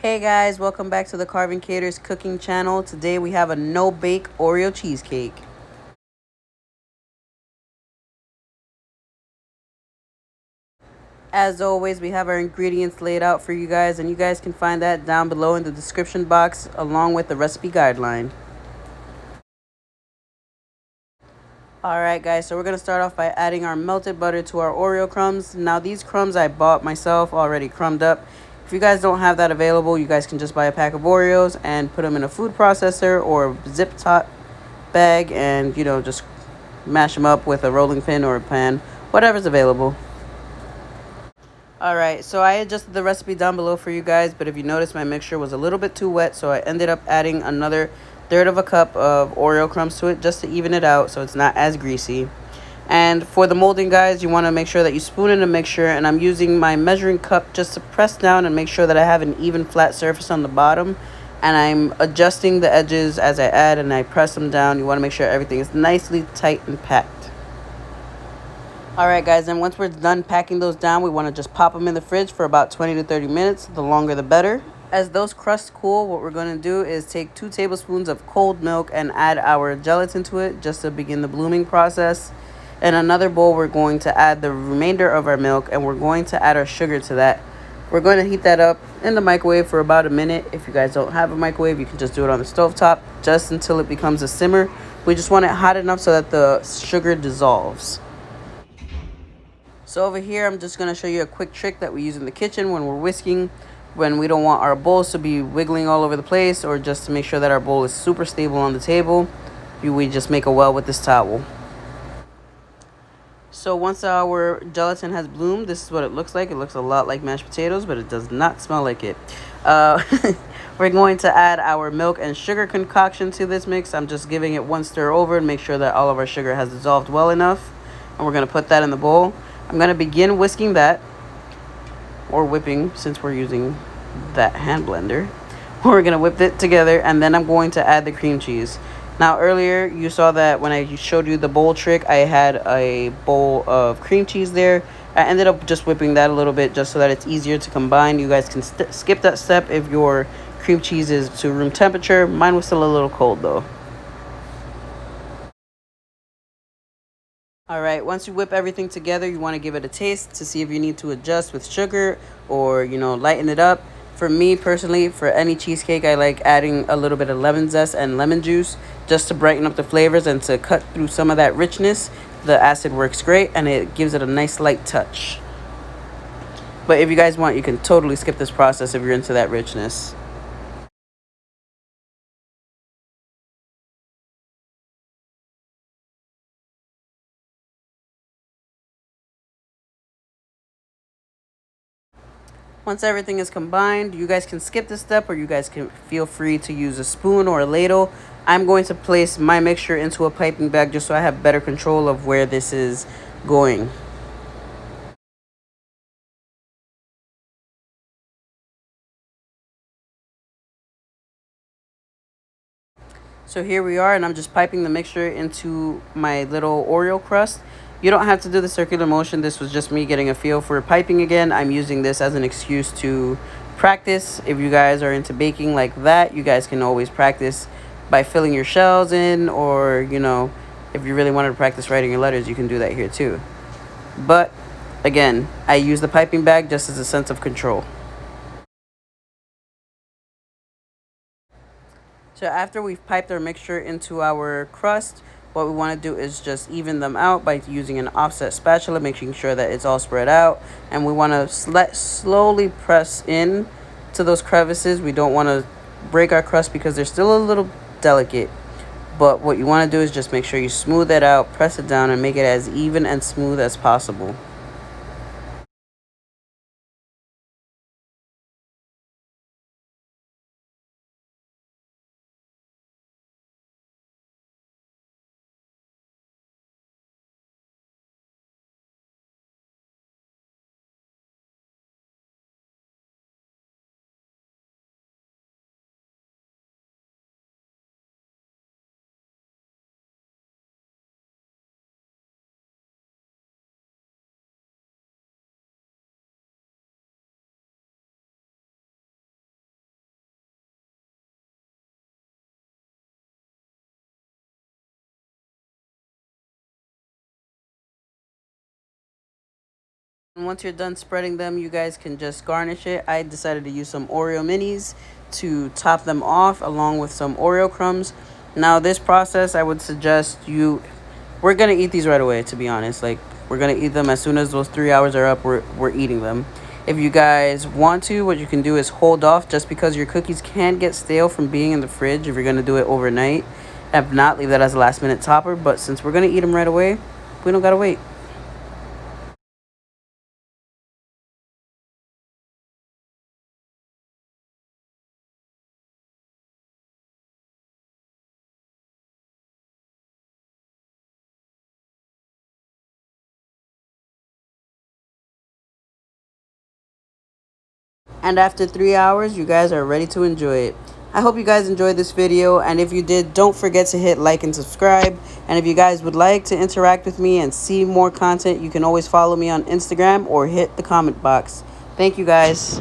Hey guys, welcome back to the Karvin Katers Cooking Channel. Today we have a no-bake Oreo cheesecake. As always, we have our ingredients laid out for you guys, and you guys can find that down below in the description box along with the recipe guideline. Alright guys, so we're going to start off by adding our melted butter to our Oreo crumbs. Now these crumbs I bought myself already crumbed up. If you guys don't have that available, you guys can just buy a pack of Oreos and put them in a food processor or zip top bag and, just mash them up with a rolling pin or a pan, whatever's available. Alright, so I adjusted the recipe down below for you guys, but if you notice my mixture was a little bit too wet, so I ended up adding another third of a cup of Oreo crumbs to it just to even it out so it's not as greasy. And for the molding, guys, you want to make sure that you spoon in a mixture, and I'm using my measuring cup just to press down and make sure that I have an even flat surface on the bottom, and I'm adjusting the edges as I add and I press them down. You want to make sure everything is nicely tight and packed. Alright guys, and once we're done packing those down, we want to just pop them in the fridge for about 20 to 30 minutes. The longer the better. As those crusts cool, what we're going to do is take 2 tablespoons of cold milk and add our gelatin to it just to begin the blooming process. In another bowl, we're going to add the remainder of our milk, and we're going to add our sugar to that. We're going to heat that up in the microwave for about a minute. If you guys don't have a microwave, you can just do it on the stovetop just until it becomes a simmer. We just want it hot enough so that the sugar dissolves. So over here, I'm just going to show you a quick trick that we use in the kitchen when we're whisking, when we don't want our bowls to be wiggling all over the place, or just to make sure that our bowl is super stable on the table. We just make a well with this towel. So once our gelatin has bloomed, this is what it looks like. It looks a lot like mashed potatoes, but it does not smell like it. We're going to add our milk and sugar concoction to this mix. I'm just giving it one stir over and make sure that all of our sugar has dissolved well enough. And we're going to put that in the bowl. I'm going to begin whisking that, or whipping since we're using that hand blender. We're going to whip it together, and then I'm going to add the cream cheese. Now earlier you saw that when I showed you the bowl trick, I had a bowl of cream cheese there. I ended up just whipping that a little bit just so that it's easier to combine. You guys can skip that step if your cream cheese is to room temperature. Mine was still a little cold though. Alright, once you whip everything together, you want to give it a taste to see if you need to adjust with sugar or, lighten it up. For me personally, for any cheesecake, I like adding a little bit of lemon zest and lemon juice just to brighten up the flavors and to cut through some of that richness. The acid works great and it gives it a nice light touch. But if you guys want, you can totally skip this process if you're into that richness. Once everything is combined, you guys can skip this step, or you guys can feel free to use a spoon or a ladle. I'm going to place my mixture into a piping bag just so I have better control of where this is going. So here we are, and I'm just piping the mixture into my little Oreo crust. You don't have to do the circular motion. This was just me getting a feel for piping again. I'm using this as an excuse to practice. If you guys are into baking like that, you guys can always practice by filling your shells in, or, if you really wanted to practice writing your letters, you can do that here too. But again, I use the piping bag just as a sense of control. So after we've piped our mixture into our crust, what we want to do is just even them out by using an offset spatula, making sure that it's all spread out. And we want to slowly press in to those crevices. We don't want to break our crust because they're still a little delicate. But what you want to do is just make sure you smooth it out, press it down, and make it as even and smooth as possible. Once you're done spreading them, you guys can just garnish it. I decided to use some Oreo minis to top them off along with some Oreo crumbs. Now this process, I would suggest we're gonna eat these right away, to be honest. Like, we're gonna eat them as soon as those 3 hours are up. We're eating them. If you guys want to, what you can do is hold off, just because your cookies can get stale from being in the fridge if you're gonna do it overnight. If not, leave that as a last minute topper. But since we're gonna eat them right away, we don't gotta wait. And after 3 hours, you guys are ready to enjoy it. I hope you guys enjoyed this video, and if you did, don't forget to hit like and subscribe. And if you guys would like to interact with me and see more content, you can always follow me on Instagram or hit the comment box. Thank you guys.